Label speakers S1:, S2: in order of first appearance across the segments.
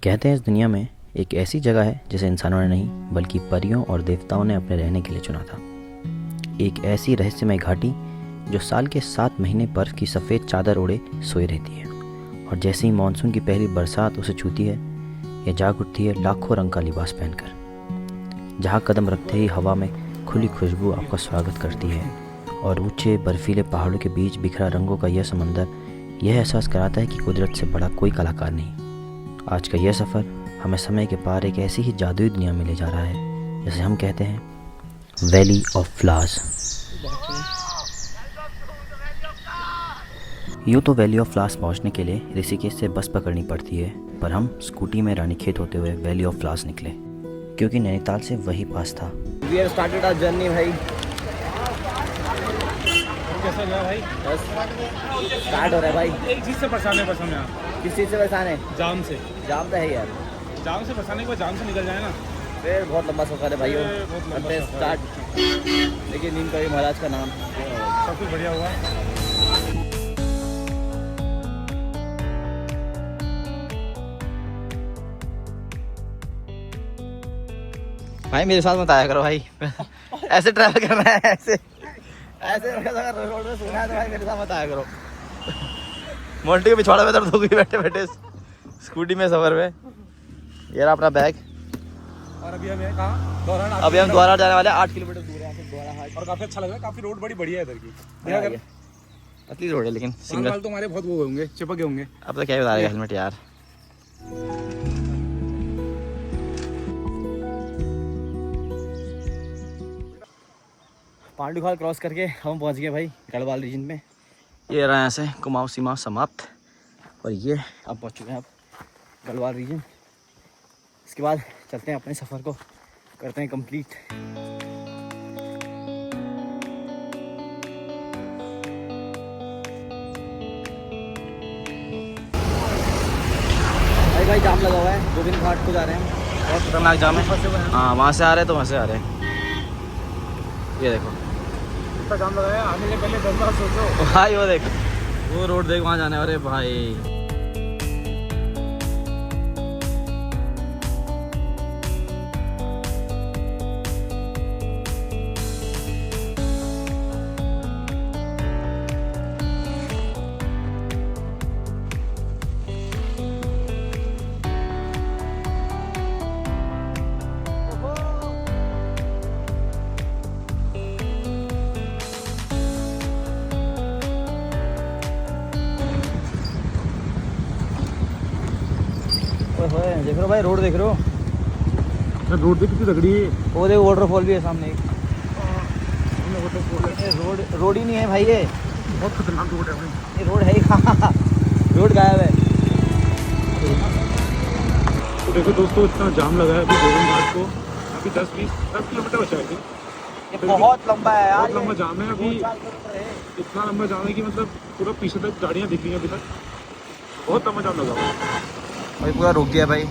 S1: कहते हैं इस दुनिया में एक ऐसी जगह है जिसे इंसानों ने नहीं बल्कि परियों और देवताओं ने अपने रहने के लिए चुना था। एक ऐसी रहस्यमय घाटी जो साल के 7 महीने बर्फ़ की सफ़ेद चादर ओढ़े सोए रहती है, और जैसे ही मानसून की पहली बरसात उसे छूती है यह जाग उठती है लाखों रंग का लिबास पहनकर। जहाँ कदम रखते ही हवा में खुली खुशबू आपका स्वागत करती है, और ऊंचे बर्फीले पहाड़ों के बीच बिखरा रंगों का यह समंदर यह एहसास कराता है कि कुदरत से बड़ा कोई कलाकार नहीं। आज का यह सफ़र हमें समय के पार एक ऐसी ही जादुई दुनिया में ले जा रहा है जिसे हम कहते हैं वैली ऑफ फ्लावर्स। यूँ तो वैली ऑफ फ्लावर्स पहुँचने के लिए ऋषिकेश से बस पकड़नी पड़ती है, पर हम स्कूटी में रानीखेत होते हुए वैली ऑफ फ्लावर्स निकले क्योंकि नैनीताल से वही पास था।
S2: We have started our journey भाई।
S3: कैसा गया भाई?
S2: बस स्टार्ट हो रहा है भाई।
S3: एक चीज़ से परेशान है बस हमें यहाँ,
S2: किस चीज़ से परेशान है?
S3: जाम से।
S2: जाम तो है यार।
S3: जाम से परेशान है कि जाम से निकल जाए ना,
S2: फिर बहुत लंबा सफ़र है भाइयों।
S3: बहुत लंबा
S2: करते हैं
S3: सफ़र है।
S2: स्टार्ट। लेकिन नीम करी महाराज का नाम।
S3: सब कुछ बढ़िया हुआ।
S2: भाई मेरे साथ मत आया करो भाई। ऐसे ट्रैवल करना है, ऐसे अगर रोड में सुना है तो भाई मेरे साथ मत आया करो। मोल्टी के पिछवाड़े में दर्द हो गई बैठे बैठे स्कूटी में सफ़र में। ये रहा अपना बैग।
S3: और अभी हम कहाँ दौरान
S2: अभी हम द्वारा जाने वाले 8 किलोमीटर दूर है द्वारा हाट।
S3: और काफ़ी अच्छा लग रहा है, काफ़ी रोड बड़ी बढ़िया है इधर की।
S2: हाँ, ये पतली रोड है लेकिन सिंगल।
S3: सिंगल तो हमारे बहुत वो होंगे, चिपक गए होंगे।
S2: अब तो क्या ही बता रहे हेलमेट यार। पांडुखाल क्रॉस करके हम पहुंच गए भाई गढ़वाल रीजन में। ये रहा यहाँ से कुमाऊं सीमा समाप्त, और ये अब पहुंच चुके हैं आप गढ़वाल रीजन। इसके बाद चलते हैं अपने सफ़र को करते हैं कंप्लीट। भाई जाम लगा हुआ है, गोविंद घाट को जा रहे हैं। बहुत खतरनाक जाम है। हाँ वहाँ से आ रहे हैं तो वहाँ से आ रहे हैं। ये देखो
S3: इतना जाम लगाया, आने से पहले 10 बार सोचो
S2: भाई। वो देख वो रोड देख वहाँ जाने वाले भाई। देख रहे हो भाई, रोड देख रहे हो?
S3: रोड भी कितनी तगड़ी है।
S2: वो देखो वाटरफॉल भी है सामने एक। रोड ही नहीं है भाई, ये
S3: बहुत खतरनाक रोड है भाई।
S2: ये रोड है ही कहाँ? रोड गायब है।
S3: तो देखो दोस्तों, इतना जाम लगा है अभी गोविंद घाट को। अभी 10 किलोमीटर बचा है।
S2: ये बहुत लंबा है यार।
S3: बहुत लंबा जाम है अभी।
S2: 4 किलोमीटर है।
S3: इतना लंबा जाम है कि मतलब पूरा पीछे तक गाड़ियाँ दिख रही हैं अभी तक। बहुत लंबा जाम लगा हुआ है
S2: भाई, पूरा रुक गया भाई।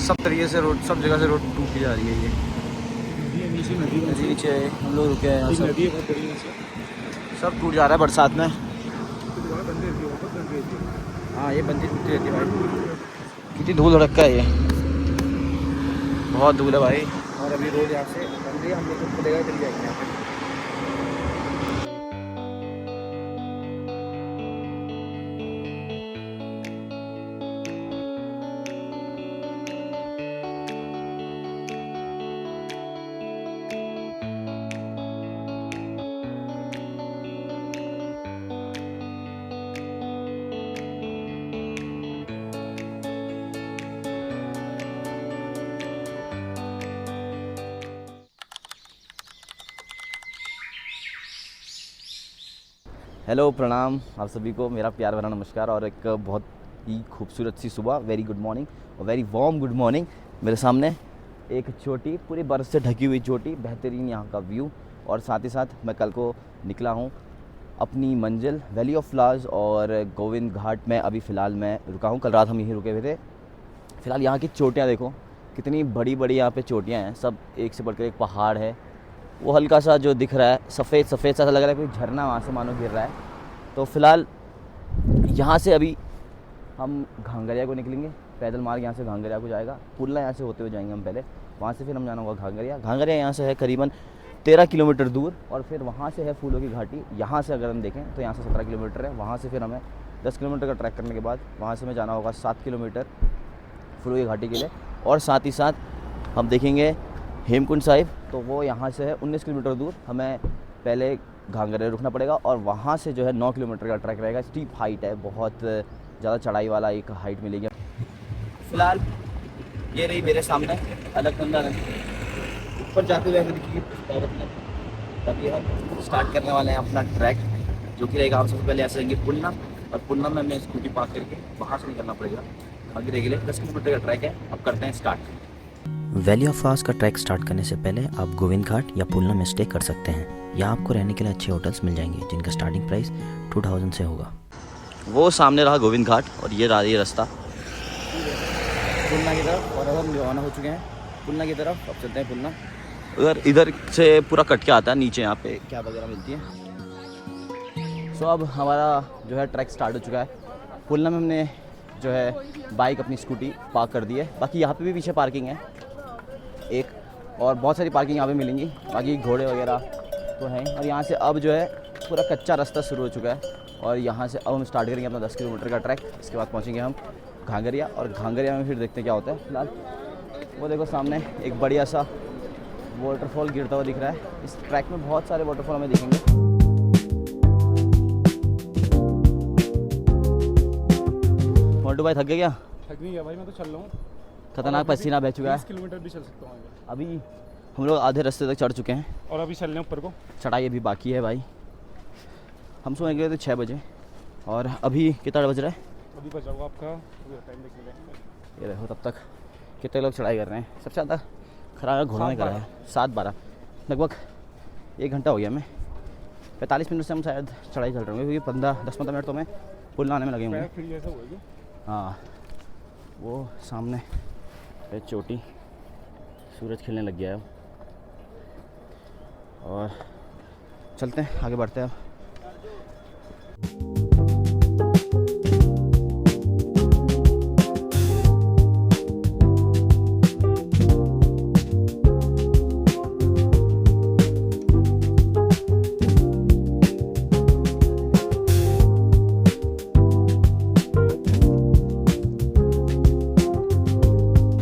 S2: सब तरीके से रोड, सब जगह से रोड टूटी जा रही है। ये
S3: नदी नीचे, नदी
S2: नदी नीचे है, हम लोग रुके हैं यहाँ। सब
S3: नदी है बहुत बड़ी नीचे।
S2: सब टूट जा रहा है बरसात में।
S3: तो दोबारा बंद रहती है, बहुत बंद रहती है।
S2: हाँ ये बनती टूटती रहती है भाई। कितनी धूल धड़का है ये, बहुत धूल है भाई। और अभी रोड यहाँ से बन रही है, हम लोग तो खुलेगा चली जाएंगे यहाँ पे। हेलो प्रणाम आप सभी को, मेरा प्यार भरा नमस्कार और एक बहुत ही खूबसूरत सी सुबह, वेरी गुड मॉर्निंग और वेरी वार्म गुड मॉर्निंग। मेरे सामने एक चोटी, पूरी बर्फ़ से ढकी हुई चोटी, बेहतरीन यहाँ का व्यू, और साथ ही साथ मैं कल को निकला हूँ अपनी मंजिल वैली ऑफ फ्लावर्स और गोविंद घाट में अभी फ़िलहाल मैं रुका हूँ। कल रात हम यहीं रुके हुए थे। फ़िलहाल यहाँ की चोटियाँ देखो कितनी बड़ी बड़ी यहाँ पे चोटियाँ हैं, सब एक से बढ़कर एक पहाड़ है। वो हल्का सा जो दिख रहा है सफ़ेद सफ़ेद सा लग रहा है, कोई झरना वहाँ से मानो गिर रहा है। तो फ़िलहाल यहाँ से अभी हम घांगरिया को निकलेंगे पैदल मार्ग यहाँ से घांगरिया को जाएगा। पुलना यहाँ से होते हुए जाएंगे हम पहले, वहाँ से फिर हम जाना होगा घांगरिया। घांगरिया यहाँ से है करीबन 13 किलोमीटर दूर, और फिर वहाँ से है फूलों की घाटी। यहाँ से अगर हम देखें तो यहाँ से 17 किलोमीटर है। वहाँ से फिर हमें 10 किलोमीटर का ट्रैक करने के बाद वहाँ से हमें जाना होगा 7 किलोमीटर फूलों की घाटी के लिए। और साथ ही साथ हम देखेंगे हेमकुंड साहिब, तो वो यहाँ से है 19 किलोमीटर दूर। हमें पहले घांगरिया रुकना पड़ेगा और वहाँ से जो है 9 किलोमीटर का ट्रैक रहेगा। स्टीप हाइट है, बहुत ज़्यादा चढ़ाई वाला एक हाइट मिलेगी। फिलहाल ये रही मेरे सामने अलकनंदा नदी, ऊपर जाते हुए देखिए तभी हम स्टार्ट करने वाले हैं अपना ट्रैक, जो कि रहेगा। हम सबसे पहले ऐसे जाएंगे पुलना, और पुलना में हमें स्कूटी पार्क करके वहाँ से निकलना पड़ेगा। आगे के लिए 10 किलोमीटर का ट्रैक है। अब करते हैं स्टार्ट।
S1: वैली ऑफ फ्लावर्स का ट्रैक स्टार्ट करने से पहले आप गोविंद घाट या पुलना में स्टे कर सकते हैं। यहाँ आपको रहने के लिए अच्छे होटल्स मिल जाएंगे, जिनका स्टार्टिंग प्राइस 2000 से होगा।
S2: वो सामने रहा गोविंद घाट, और ये रहा ये रास्ता पुलना की तरफ। और अब हम रवाना हो चुके हैं पुलना की तरफ। अब चलते हैं पुलना। इधर से पूरा कट के आता है नीचे, यहाँ पे क्या वगैरह मिलती है। सो अब हमारा जो है ट्रैक स्टार्ट हो चुका है। पुलना में हमने जो है बाइक अपनी स्कूटी पार्क कर दी है। बाकी यहाँ पे भी पीछे पार्किंग है एक, और बहुत सारी पार्किंग यहाँ पे मिलेंगी। बाकी घोड़े वगैरह तो हैं। और यहाँ से अब जो है पूरा कच्चा रास्ता शुरू हो चुका है, और यहाँ से अब हम स्टार्ट करेंगे अपना 10 किलोमीटर का ट्रैक। इसके बाद पहुँचेंगे हम घांगरिया, और घांगरिया में फिर देखते हैं क्या होता है। फिलहाल वो देखो सामने एक बढ़िया सा वाटरफॉल गिरता हुआ दिख रहा है। इस ट्रैक में बहुत सारे वाटरफॉल हमें दिखेंगे। मोटू भाई थक गए क्या?
S3: थक नहीं गया भाई, मैं तो चल रहा हूँ।
S2: खतरनाक पसीना बह चुका है।
S3: 20 किलोमीटर भी चल सकता हूँ
S2: अभी हम लोग आधे रास्ते तक चढ़ चुके हैं,
S3: और अभी चल रहे हैं ऊपर को।
S2: चढ़ाई अभी बाकी है भाई। हम सोने गए थे 6 बजे, और अभी कितना बज रहा है?
S3: अभी बचा हुआ आपका टाइम देखने का।
S2: ये रहो, तब तक कितने लोग चढ़ाई कर रहे हैं। सबसे ज़्यादा खराब घोड़ा नहीं कर रहा है। 7-12 लगभग 1 घंटा हो गया। हमें 45 मिनट से हम शायद चढ़ाई चल रहे होंगे, क्योंकि 10-15 मिनट तो हमें पुल आने में लगे होंगे।
S3: फिर ऐसा होगा।
S2: हाँ, वो सामने है चोटी, सूरज खिलने लग गया है। और चलते हैं, आगे बढ़ते हैं।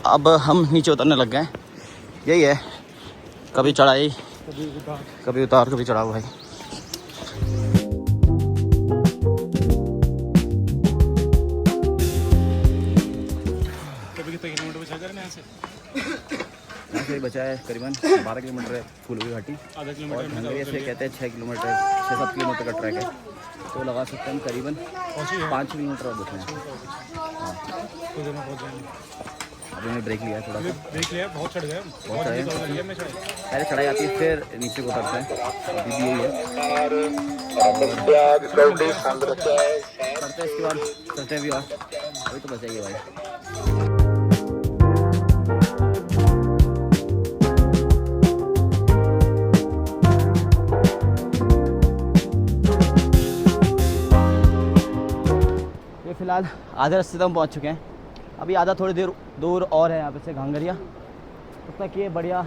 S2: अब हम नीचे उतरने लग गए। यही है, कभी चढ़ाई कभी उतार कभी चढ़ाओ भाई।
S3: कभी कितने किलोमीटर बचा कर यहाँ से?
S2: यहाँ से बचा है करीबन 12 किलोमीटर है फूलों की घाटी।
S3: आधा
S2: और
S3: किलोमीटर में
S2: घांगरिया से कहते हैं 6 किलोमीटर 6-7 किलोमीटर का ट्रैक है, तो लगा सकते हैं हम करीबन 5 किलोमीटर और बचे हैं।
S3: कुछ देर में पहुँच जाएंगे।
S2: अभी हमने ब्रेक लिया है थोड़ा सा।
S3: देख लिया, बहुत चढ़ गए।
S2: बहुत चढ़े हैं।
S3: मैं चढ़
S2: पहले चढ़ाई आती है, फिर नीचे को उतरते हैं। अभी भी यही है, करते हैं इसके बाद चलते हैं भी। और अभी तो बचाइए भाई। ये फिलहाल आधे रास्ते तक हम पहुँच चुके हैं। अभी आधा थोड़ी देर दूर और है यहाँ पे से घांगरिया। तब तक ये बढ़िया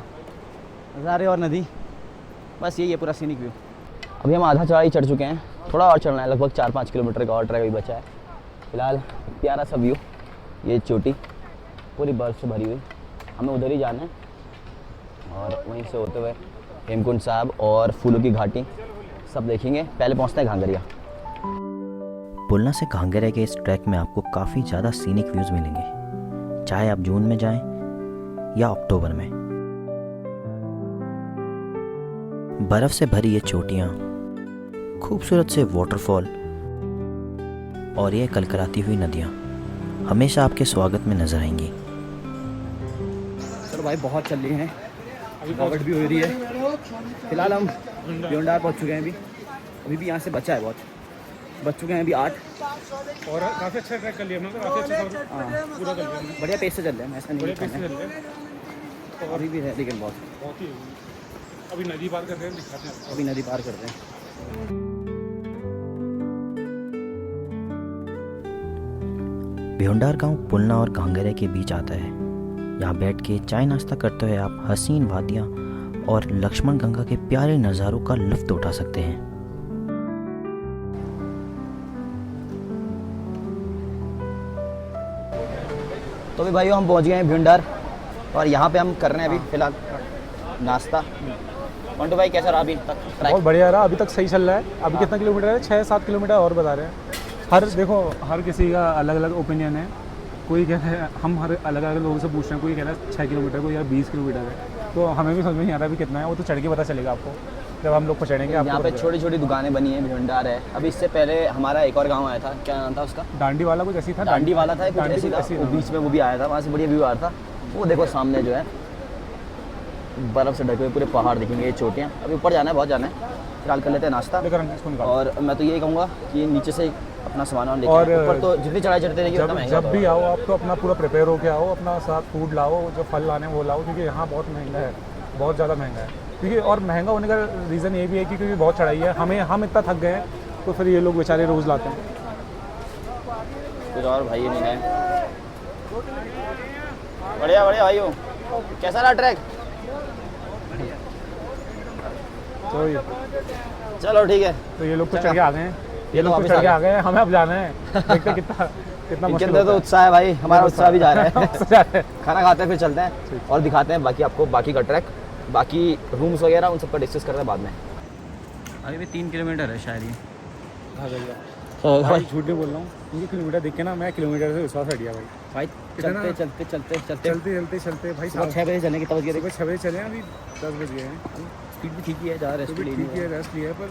S2: नज़ारे और नदी, बस यही है पूरा सीनिक व्यू। अभी हम आधा चढ़ाई चढ़ चुके हैं, थोड़ा और चढ़ना है, लगभग 4-5 किलोमीटर का और ट्रैक अभी बचा है। फिलहाल प्यारा सा व्यू, ये चोटी पूरी बर्फ़ से भरी हुई। हमें उधर ही जाना है, और वहीं से होते हुए हेमकुंड साहिब और फूलों की घाटी सब देखेंगे। पहले पहुँचते हैं घांगरिया।
S1: पुलना से घांगरिया के इस ट्रैक में आपको काफ़ी ज़्यादा सीनिक व्यूज़ मिलेंगे, चाहे आप जून में जाएं या अक्टूबर में। बर्फ़ से भरी ये चोटियाँ, खूबसूरत से वाटरफॉल और ये कलकलाती हुई नदियाँ हमेशा आपके स्वागत में नजर आएंगी।
S2: चलो भाई, बहुत चल रही हैं, थकावट भी हो रही है। फिलहाल हम योंडार पहुँच चुके हैं। अभी भी यहाँ से बचा है, बहुत बच चुके हैं अभी 8।
S3: और काफ़ी अच्छा ट्रैक कर लिया हमने, काफ़ी अच्छा पूरा कर लिया।
S2: बढ़िया पेस से चल रहे हैं, ऐसा नहीं है।
S3: तो
S2: अभी भी है लेकिन
S3: बहुत ही। अभी नदी पार कर रहे हैं, दिखाते हैं।
S2: अभी नदी पार करते हैं।
S1: भिवंडार गांव पुलना और घांगरे के बीच आता है। यहाँ बैठ के चाय नाश्ता करते हुए आप हसीन वादियाँ और लक्ष्मण गंगा के प्यारे नज़ारों का लुत्फ़ उठा सकते हैं।
S2: तो भी भाइयों हम पहुंच गए हैं भिवंडार और यहाँ पे हम कर रहे हैं अभी फिलहाल नाश्ता। मंटू भाई कैसा रहा अभी तक ट्रैक?
S4: बहुत बढ़िया रहा, अभी तक सही चल रहा है। अभी कितना किलोमीटर है? 6-7 किलोमीटर और बता रहे हैं। हर किसी का अलग अलग ओपिनियन है। कोई कहता है, हम हर अलग अलग लोगों से पूछ रहे हैं, कोई कह रहा है 6 किलोमीटर, कोई यार 20 किलोमीटर है। तो हमें भी समझ में नहीं आ रहा अभी कितना है, वो तो चढ़ के पता चलेगा आपको जब हम लोग पहुँचेंगे।
S2: यहाँ पे छोटी छोटी दुकानें बनी हैं, भिवंडार है। अभी इससे पहले हमारा एक और गाँव आया था, क्या नाम था उसका?
S4: डांडी वाला कुछ ऐसी था।
S2: डांडी वाला था, कुछ ऐसी था, वो बीच में वो भी आया था, वहाँ से बढ़िया व्यू आ रहा था। वो देखो सामने जो है बर्फ़ से ढके हुए पूरे पहाड़ दिखेंगे, ये चोटियाँ। अभी ऊपर जाना है, बहुत जाना है। फिलहाल कर लेते हैं नाश्ता। और मैं तो यही कहूँगा कि नीचे से अपना सामान लेके
S4: और
S2: ऊपर तो जितनी चढ़ाई चढ़ते रहिए उतना महंगा।
S4: जब भी आओ आप तो अपना पूरा प्रिपेयर होके आओ, अपना साथ फूड लाओ, जो फल लाने वो लाओ, क्योंकि यहाँ बहुत महंगा है, बहुत ज़्यादा महंगा है। क्योंकि और महंगा होने का रीज़न ये भी है कि क्योंकि बहुत चढ़ाई है, हम इतना थक गए हैं तो फिर ये लोग बेचारे रोज़ लाते हैं।
S2: कुछ और भाई नहीं गए। बढ़िया बढ़िया भाइयों, कैसा रहा ट्रैक? चलो ठीक है।
S4: तो ये लोग तो चढ़ के आ गए हैं, ये लोग तो चढ़ के आ गए हैं, हमें अब जाना है। देखते कितना मुश्किल
S2: तो उत्साह है भाई, हमारा उत्साह भी जा रहा है। खाना खाते हैं फिर चलते हैं और दिखाते हैं बाकी आपको, बाकी का ट्रैक, बाकी रूम्स वगैरह उन सबका डिस्कस करते हैं बाद में।
S1: अभी भी 3 किलोमीटर है शायद ये।
S4: भाई झूठ नहीं बोल रहा हूँ, मुझे किलोमीटर देख के ना मैं किलोमीटर से विश्वास हट गया भाई।
S2: चलते चलते चलते चलते
S4: चलते भाई
S2: 6 बजे चलने कितना बज गया?
S4: सुबह 6 बजे चले, अभी 10 बज गए हैं।
S2: स्पीड भी ठीक ही है, ज़्यादा रेस्ट
S4: ठीक है, रेस्ट लिया है, पर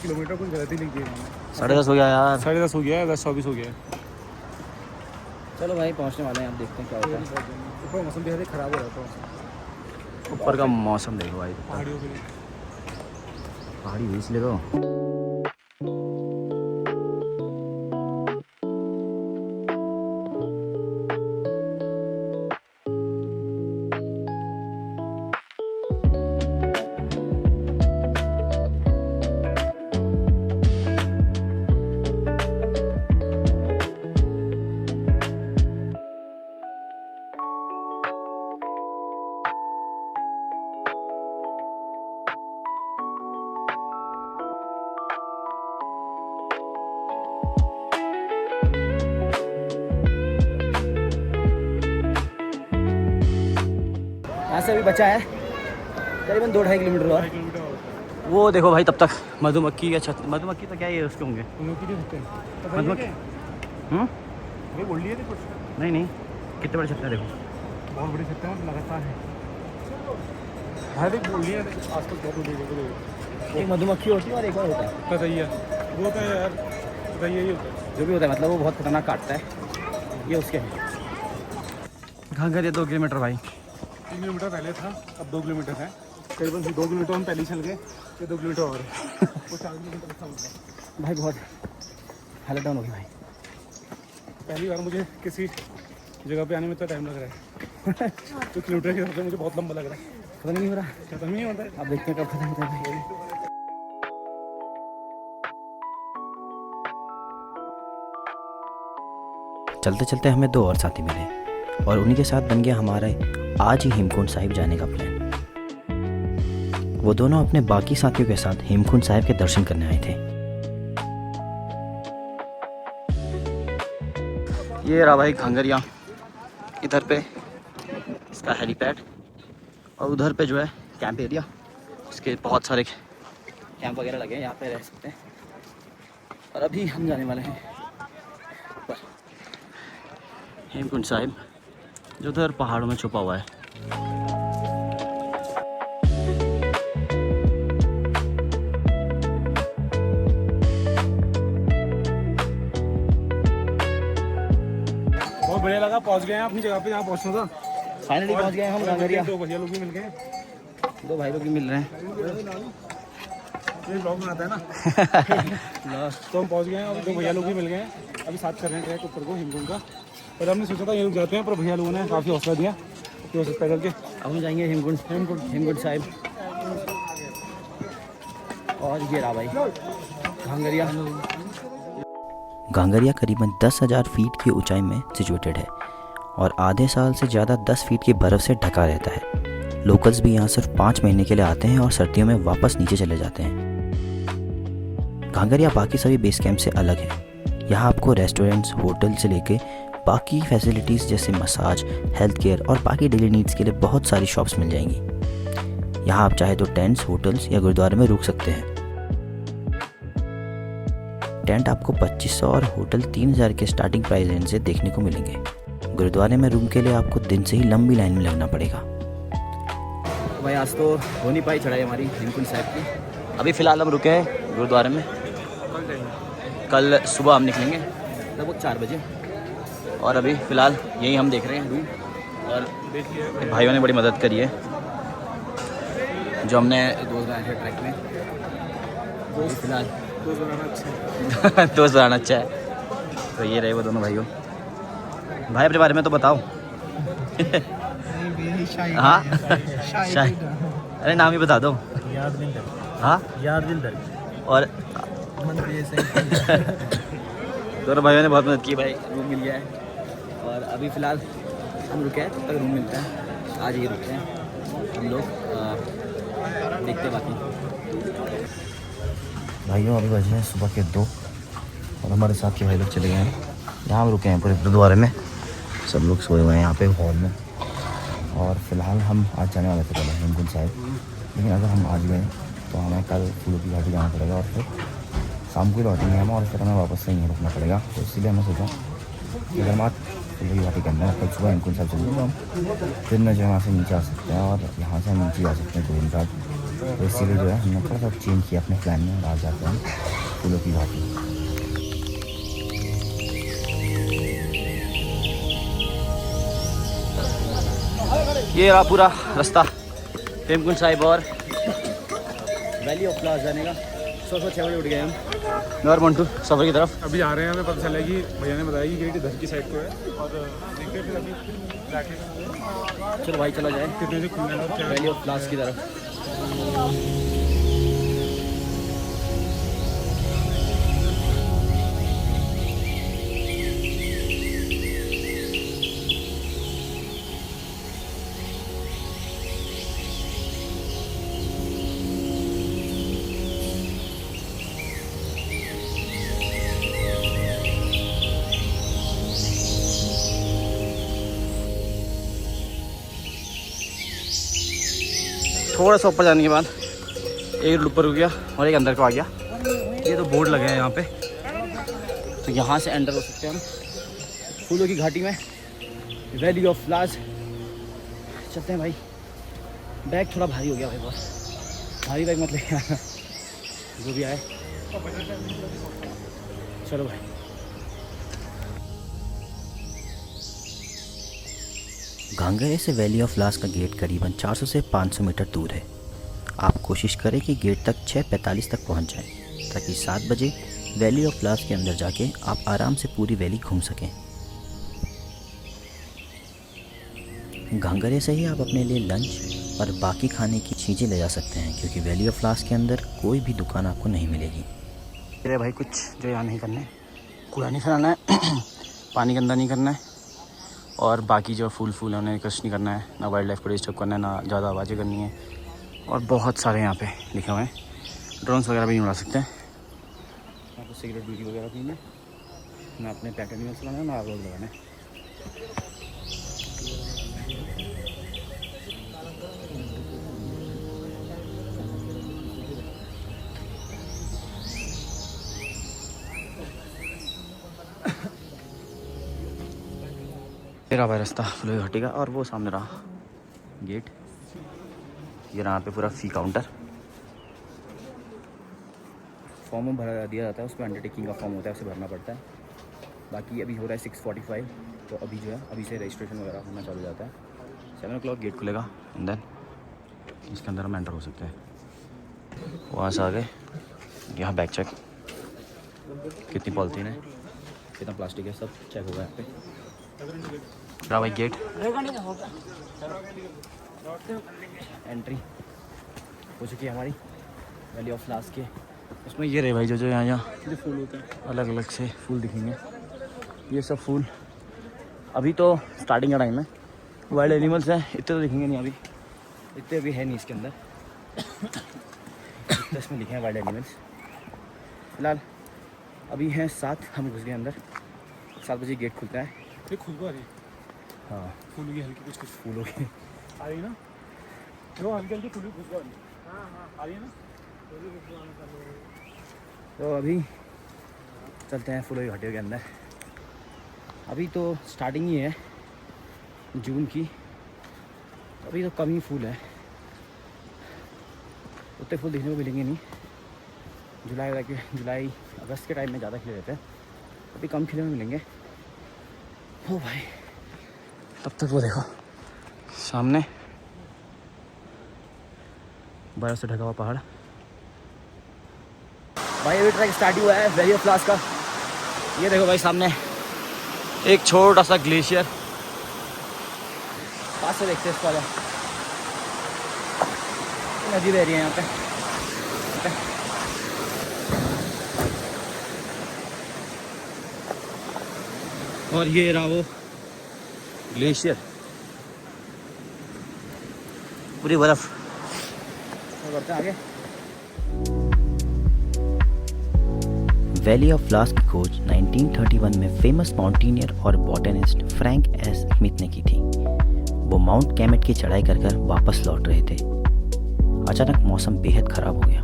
S4: किलोमीटर कुछ गलत ही लिख दिया मैंने।
S2: 10:30 हो गया यार।
S4: 10:30 हो गया है, 10:24 हो गया है।
S2: चलो भाई पहुँचने वाले हैं, आप देखते हैं क्या होता है।
S4: ऊपर मौसम भी ऐसे ख़राब हो रहा था।
S2: ऊपर का मौसम देखो भाई,
S4: पहाड़ियों के लिए
S2: पहाड़ी भी इसलिए तो। यहाँ से अभी बचा है करीबन 2-2.5 किलोमीटर और। वो देखो भाई, तब तक मधुमक्खी या छत, मधुमक्खी तो क्या है उसके होंगे, मधुमक्खी।
S4: ये बोल लिए थे कुछ?
S2: नहीं नहीं, कितने बड़े छत्ते देखो,
S4: बहुत बड़ी सकते हैं, लगातार है। हाँ देख बोल लिए आजकल बहुत बड़ी देखो।
S2: एक मधुमक्खी होती है और एक और होता है
S4: कतैया, वो होता है यार, कतैया ही होता है।
S2: जो भी होता है, मतलब वो बहुत खतरनाक काटता है। ये उसके हैं। घांगरिया 2 किलोमीटर भाई।
S4: 3 किलोमीटर पहले था, अब 2 किलोमीटर है। करीबन 2 किलोमीटर हम पहले ही चल गए, ये 2 किलोमीटर और है। वो 4 किलोमीटर का होगा
S2: भाई, बहुत हालत डाउन होगी भाई।
S4: पहली बार मुझे किसी जगह पे आने में इतना टाइम लग रहा है। 2 किलोमीटर के हिसाब से मुझे बहुत लंबा लग रहा है।
S2: खत्म नहीं हो रहा,
S4: खत्म नहीं होता है।
S2: अब देखते हैं कब खत्म होता है भाई।
S1: चलते चलते हमें 2 और साथी मिले और उन्हीं के साथ बन गया हमारा आज ही हेमकुंड साहिब जाने का प्लान। वो दोनों अपने बाकी साथियों के साथ हेमकुंड साहिब के दर्शन करने आए थे।
S2: ये रहा भाई घांगरिया, इधर पे इसका हेलीपैड और उधर पे जो है कैंप एरिया। इसके बहुत सारे कैंप वगैरह लगे हैं, यहाँ पे रह सकते हैं। और अभी हम जाने वाले हैं ऊपर हेमकुंड साहिब, जो उधर पहाड़ों में छुपा हुआ है।
S4: बहुत बढ़िया लगा, पहुंच गए हैं अपनी जगह पे जहाँ पहुंचना था।
S2: फाइनली पहुंच गए हम घांगरिया।
S4: 2 भैया लोग भी मिल गए,
S2: 2 भाई लोग भी मिल रहे हैं।
S4: ये ब्लॉग बनाता है ना। तो हम पहुंच गए हैं और 2 भैया लोग भी मिल गए हैं। अभी साथ कर रहे हैं ट्रैक ऊपर को हेमकुंड का। पर हमने सोचा था ये लोग जाते हैं, पर भैया लोगों ने काफ़ी हौसला दिया कि हो सकता है करके।
S2: अब हम जाएंगे हेमकुंड साहिब। और ये रहा भाई घांगरिया।
S1: घांगरिया करीबन 10,000 फीट की ऊंचाई में सिचुएटेड है और आधे साल से ज़्यादा 10 फीट की बर्फ़ से ढका रहता है। लोकल्स भी यहाँ सिर्फ 5 महीने के लिए आते हैं और सर्दियों में वापस नीचे चले जाते हैं। घांगरिया बाकी सभी बेस कैंप से अलग है। यहाँ आपको रेस्टोरेंट्स, होटल से लेके बाकी फैसिलिटीज़ जैसे मसाज, हेल्थ केयर और बाकी डेली नीड्स के लिए बहुत सारी शॉप्स मिल जाएंगी। यहाँ आप चाहे तो टेंट्स, होटल्स या गुरुद्वारे में रुक सकते हैं। टेंट आपको 2500 और होटल 3000 के स्टार्टिंग प्राइस रेंज से देखने को मिलेंगे। गुरुद्वारे में रूम के लिए आपको दिन से ही लंबी लाइन में लगना पड़ेगा।
S2: भाई आज तो हो नहीं पाई चढ़ाई हमारी हेमकुंड साहिब की। अभी फ़िलहाल हम रुके हैं गुरुद्वारे में। कल सुबह हम निकलेंगे लगभग 4 बजे और अभी फ़िलहाल यही हम देख रहे हैं रूम। और भाइयों ने बड़ी मदद करी है जो हमने दोस्त बनाए थे ट्रैक में। फ़िलहाल दोस्त बनाना अच्छा है। तो ये रहे वो दोनों भाइयों। भाई अपने बारे में तो बताओ। हाँ शाही। अरे नाम ही बता दो। हाँ और दोनों भाइयों ने बहुत मदद की भाई, रूम मिल गया है। और अभी फ़िलहाल हम रुके हैं, तब तक रूम मिलता है। आज ही रुकते हैं हम लोग, देखते हैं बाकी।
S1: भाइयों अभी बजे हैं सुबह के 2 और हमारे साथ के भाई लोग चले गए हैं। यहाँ हम रुके हैं पूरे गुरुद्वारे में, सब लोग सोए हुए हैं यहाँ पे हॉल में। और फिलहाल हम आज जाने वाले थे पहले हेमकुंड साहिब, लेकिन अगर हम आज गए तो हमें कल फूलों की घाटी जाना पड़ेगा और फिर शाम को ही लौटेंगे हम और फिर हमें वापस से यहीं रुकना पड़ेगा। तो इसीलिए हमने सोचा कि अगर हम आज फूलों की घाटी करना है, कल सुबह हेमकुंड साहिब चलेंगे तो हम फिर न जो यहाँ से नीचे आ सकते हैं और यहाँ से हम नीचे जा सकते हैं गोविंद घाट। तो इसीलिए जो है हमने थोड़ा सा चेंज किया अपने प्लान में और आज जाते हैं फूलों की घाटी।
S2: ये रहा पूरा रास्ता हेमकुंड साहिब और वैली ऑफ फ्लावर्स जाने का। 6 बजे उठ गए हम नॉर मंटू सफ़र की तरफ।
S4: अभी आ रहे हैं, हमें पता चला कि भैया ने बताया कि गेट इधर की साइड को है और देखते हैं फिर अभी जाके
S2: चलो भाई चला जाए
S4: कितने से खुलने और क्या।
S2: वैली ऑफ फ्लावर्स की तरफ। थोड़ा सा ऊपर जाने के बाद एक ऊपर हो गया और एक अंदर को आ गया। ये तो बोर्ड लगे हैं यहाँ पे, तो यहाँ से एंटर हो सकते हैं हम फूलों की घाटी में, वैली ऑफ फ्लावर्स। चलते हैं भाई। बैग थोड़ा भारी हो गया भाई, बहुत भारी बैग मत लेके आना, जो भी आए। चलो भाई।
S1: घांगरे से वैली ऑफ फ्लावर्स का गेट करीबन 400 से 500 मीटर दूर है। आप कोशिश करें कि गेट तक 6:45 तक पहुंच जाएं, ताकि 7 बजे वैली ऑफ फ्लावर्स के अंदर जाके आप आराम से पूरी वैली घूम सकें। घांगरे से ही आप अपने लिए लंच और बाकी खाने की चीज़ें ले जा सकते हैं, क्योंकि वैली ऑफ फ्लावर्स के अंदर कोई भी दुकान आपको नहीं मिलेगी।
S2: अरे भाई कुछ जो यहाँ नहीं करना है, कूड़ा नहीं फैलाना है, पानी गंदा नहीं करना है और बाकी जो फूल है उन्हें कष्ट नहीं करना है, ना वाइल्ड लाइफ को डिस्टर्ब करना है, ना ज़्यादा आवाज़ें करनी है। और बहुत सारे यहाँ पे लिखे हुए हैं, ड्रोन्स वगैरह भी नहीं उड़ा सकते हैं। आपको सिगरेट ड्यूटी वगैरह नहीं है, ना अपने पैट एनिमल्स लगाना है, ना आप लोग लगाना है। रहा भाई रास्ता फूलों की घाटी का, और वो सामने रहा गेट। ये रहा पे पूरा फ़ी काउंटर। फॉर्म भरा दिया जाता है, उस पर अंडरटेकिंग का फॉर्म होता है, उसे भरना पड़ता है। बाकी अभी हो रहा है 6:45, तो अभी जो है अभी से रजिस्ट्रेशन वगैरह होना चालू हो जाता है। 7 o'clock गेट खुलेगा एंड देन इसके अंदर हम एंटर हो सकते हैं। वहाँ से आगे यहाँ बैग चेक, कितनी पॉलिथीन है, कितना प्लास्टिक है, सब चेक होगा यहाँ पे। रहा भाई गेट, एंट्री हो चुकी है हमारी वैली ऑफ फ्लावर्स के उसमें ये रहे भाई जो यहाँ यहाँ
S4: जो फूल होते हैं।
S2: अलग अलग से फूल दिखेंगे। ये सब फूल अभी तो स्टार्टिंग का टाइम है। वाइल्ड एनिमल्स हैं, इतने तो दिखेंगे नहीं अभी, इतने अभी है नहीं इसके अंदर। इतने इसमें लिखे हैं वाइल्ड एनिमल्स। फिलहाल अभी हैं 7, हम घुस गए अंदर। 7 बजे गेट खुलता है।
S4: ये खुशबू आ रही है,
S2: हाँ
S4: फूलों की हल्की कुछ
S2: फूलों की।
S4: आ रही है ना, वो हल्की हल्की फूलों की खुशबू आ रही है। हाँ हाँ आ रही है ना,
S2: तो अभी चलते हैं फूलों की घाटियों के अंदर। अभी तो स्टार्टिंग ही है जून की, अभी तो कम ही फूल है, उतने फूल देखने को मिलेंगे नहीं। जुलाई अगस्त के टाइम में ज़्यादा खिले रहते हैं, अभी कम खिले हुए मिलेंगे। ओ भाई, तब तक वो देखो सामने बर्फ से ढका हुआ पहाड़। भाई अभी ट्रैक स्टार्ट हुआ है वैली ऑफ फ्लावर्स का। ये देखो भाई सामने एक छोटा सा ग्लेशियर, पास से देखते हैं इसको। नदी बह रही है यहाँ पे। और ये रहा वो ग्लेशियर, पूरी बर्फ। और बढ़ते हैं आगे।
S1: वैली ऑफ फ्लावर्स की खोज 1931 में फेमस माउंटेनियर और बॉटनिस्ट फ्रैंक एस स्मिथ ने की थी। वो माउंट कैमेट की चढ़ाई कर कर वापस लौट रहे थे। अचानक मौसम बेहद खराब हो गया।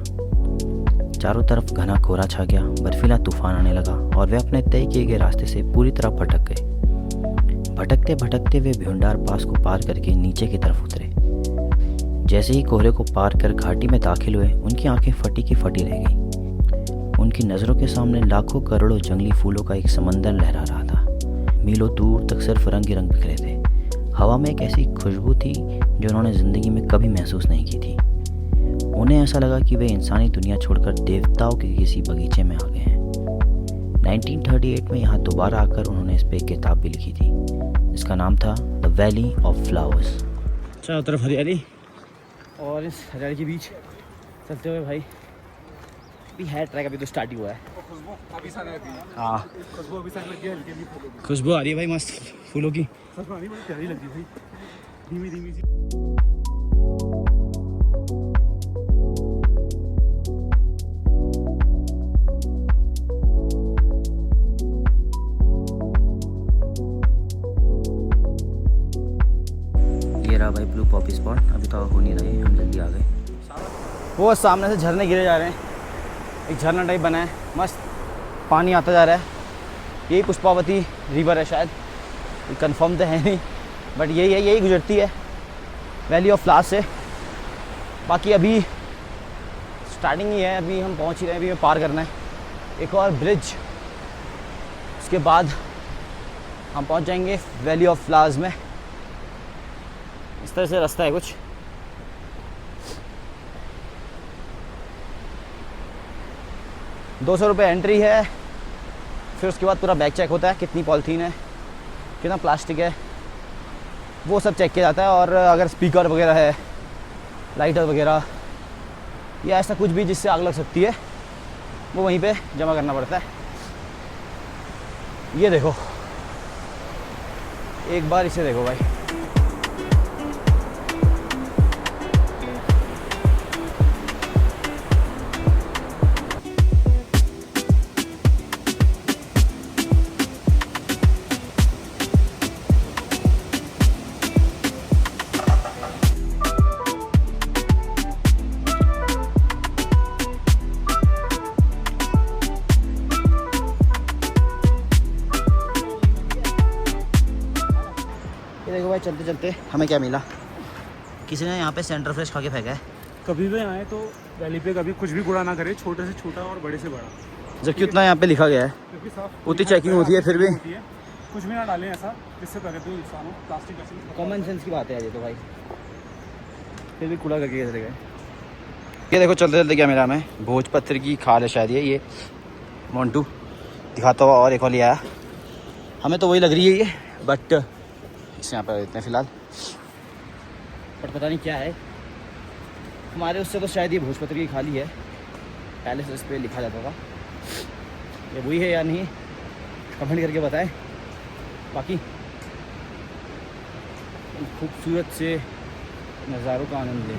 S1: चारों तरफ घना कोहरा छा गया, बर्फीला तूफान आने लगा और वे अपने तय किए गए रास्ते से पूरी तरह भटक गए। भटकते भटकते वे भ्यूंडार पास को पार करके नीचे की तरफ उतरे। जैसे ही कोहरे को पार कर घाटी में दाखिल हुए, उनकी आंखें फटी की फटी रह गई। उनकी नज़रों के सामने लाखों करोड़ों जंगली फूलों का एक समंदर लहरा रहा था। मीलों दूर तक सिर्फ रंग ही रंग बिखरे थे। हवा में एक ऐसी खुशबू थी जो उन्होंने ज़िंदगी में कभी महसूस नहीं की थी। उन्हें ऐसा लगा कि वे इंसानी दुनिया छोड़कर देवताओं के किसी बगीचे में आ गए हैं। 1938 में यहाँ दोबारा आकर उन्होंने इस पर एक किताब भी लिखी थी, जिसका नाम था द वैली ऑफ फ्लावर्स।
S2: चारों तरफ हरियाली, और इस हरियाली के बीच चलते हुए भाई अभी है ट्रैक, अभी तो स्टार्ट ही हुआ है।
S4: खुशबू अभी से आ रही है।
S2: हाँ
S4: खुशबू अभी से लगी है, हल्की हल्की फूलों की।
S2: खुशबू आ रही है भाई मस्त फूलों की।
S4: सच में बड़ी प्यारी लगी भाई, धीमी धीमी सी।
S1: ये रहा भाई ब्लू पॉपी स्पॉट। अभी तो हो नहीं रहे, हम जल्दी आ गए।
S2: वो सामने से झरने गिरे जा रहे हैं, एक झरना टाइप बना है, मस्त पानी आता जा रहा है। यही पुष्पावती रिवर है शायद, कंफर्म तो है नहीं, बट यही है, यही गुजरती है वैली ऑफ फ्लावर्स से। बाकी अभी स्टार्टिंग ही है, अभी हम पहुंच ही रहे हैं, अभी हमें पार करना है एक और ब्रिज, उसके बाद हम पहुंच जाएंगे वैली ऑफ फ्लावर्स में। इस तरह से रास्ता है कुछ। ₹200 एंट्री है, फिर उसके बाद पूरा बैग चेक होता है, कितनी पॉलीथीन है, कितना प्लास्टिक है, वो सब चेक किया जाता है। और अगर स्पीकर वगैरह है, लाइटर वगैरह या ऐसा कुछ भी जिससे आग लग सकती है, वो वहीं पे जमा करना पड़ता है। ये देखो, एक बार इसे देखो भाई, ये देखो भाई, चलते चलते हमें क्या मिला, किसी ने यहाँ पे सेंटर फ्रेश खा के फेंका है।
S4: कभी भी आए तो वैली पे कभी कुछ भी कूड़ा ना करे, छोटे से छोटा और बड़े से बड़ा,
S2: जबकि उतना यहाँ पे लिखा गया है,
S4: क्योंकि साफ
S2: उतनी चेकिंग होती है, फिर भी
S4: होती है। कुछ भी ना डालें ऐसा जिससे प्रकृति को नुकसान हो। प्लास्टिक ऐसे
S2: कॉमन सेंस की बात है ये तो भाई, फिर भी कूड़ा करके चले गए। ये देखो चलते चलते क्या मिला हमें, भोजपत्र की खाल है शायद ये मोन्टू दिखाता हुआ, और एक और लिया, हमें तो वही लग रही है ये, बट इसे यहाँ पर देते हैं फिलहाल, बट पता नहीं क्या है। हमारे उससे तो शायद ये भोजपत्र की खाली है, पैलेस इस पे लिखा जाता था। ये वही है या नहीं कमेंट करके बताएं। बाकी इन खूबसूरत से नज़ारों का आनंद लें।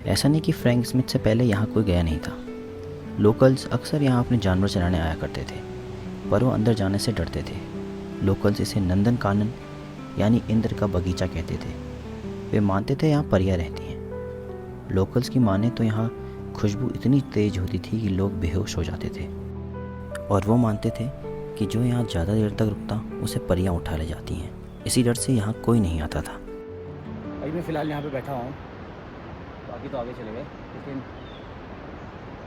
S1: ऐसा नहीं कि फ्रैंक स्मिथ से पहले यहाँ कोई गया नहीं था। लोकल्स अक्सर यहाँ अपने जानवर चराने आया करते थे, पर वो अंदर जाने से डरते थे। लोकल्स इसे नंदन कानन यानी इंद्र का बगीचा कहते थे। वे मानते थे यहाँ परियां रहती हैं। लोकल्स की माने तो यहाँ खुशबू इतनी तेज होती थी कि लोग बेहोश हो जाते थे, और वो मानते थे कि जो यहाँ ज़्यादा देर तक रुकता उसे परियां उठा ले जाती हैं। इसी डर से यहाँ कोई नहीं आता था।
S2: अभी मैं फ़िलहाल यहाँ पे बैठा हूँ, बाकी तो आगे चले गए, लेकिन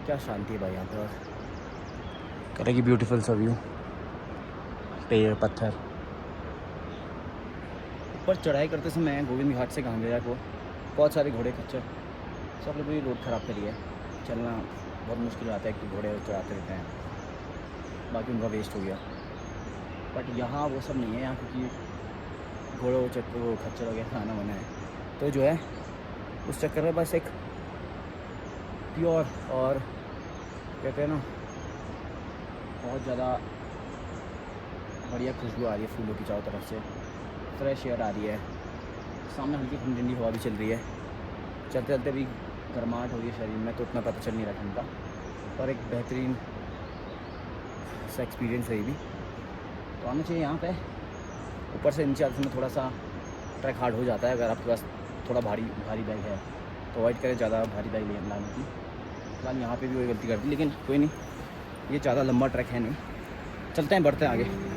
S2: क्या शांति है भाई यहाँ पर। करेगी ब्यूटीफुल सा व्यू, पेड़ पत्थर। ऊपर चढ़ाई करते समय गोविंद घाट से गांगेरा को बहुत सारे घोड़े खच्चर सब लोग भी रोड ख़राब करी है। चलना बहुत मुश्किल आता है, एक तो घोड़े चढ़ाते रहते हैं, बाकी उनका वेस्ट हो गया। बट यहाँ वो सब नहीं है, यहाँ क्योंकि घोड़ों चक्कर खच्चर वगैरह खाना बना है, तो जो है उस चक्कर में बस एक प्योर और कहते हैं ना बहुत ज़्यादा बढ़िया खुशबू आ रही है फूलों की चारों तरफ से, फ्रेश एयर आ रही है। सामने हल्की ठंडी हवा भी चल रही है। चलते चलते भी गर्माहट हो रही है शरीर में, तो उतना पता चल नहीं रहा ठंड का, और एक बेहतरीन सा एक्सपीरियंस है ये भी। तो आना चाहिए यहाँ पे। ऊपर से नीचे आते समय थोड़ा सा ट्रैक हार्ड हो जाता है, अगर आपके पास थोड़ा भारी बैग है तो अवॉइड करें ज़्यादा भारी बैग लाने की। फिलहाल यहाँ पे भी वही गलती कर दी, लेकिन कोई नहीं, ये ज़्यादा लंबा ट्रैक है नहीं। चलते हैं, बढ़ते हैं आगे।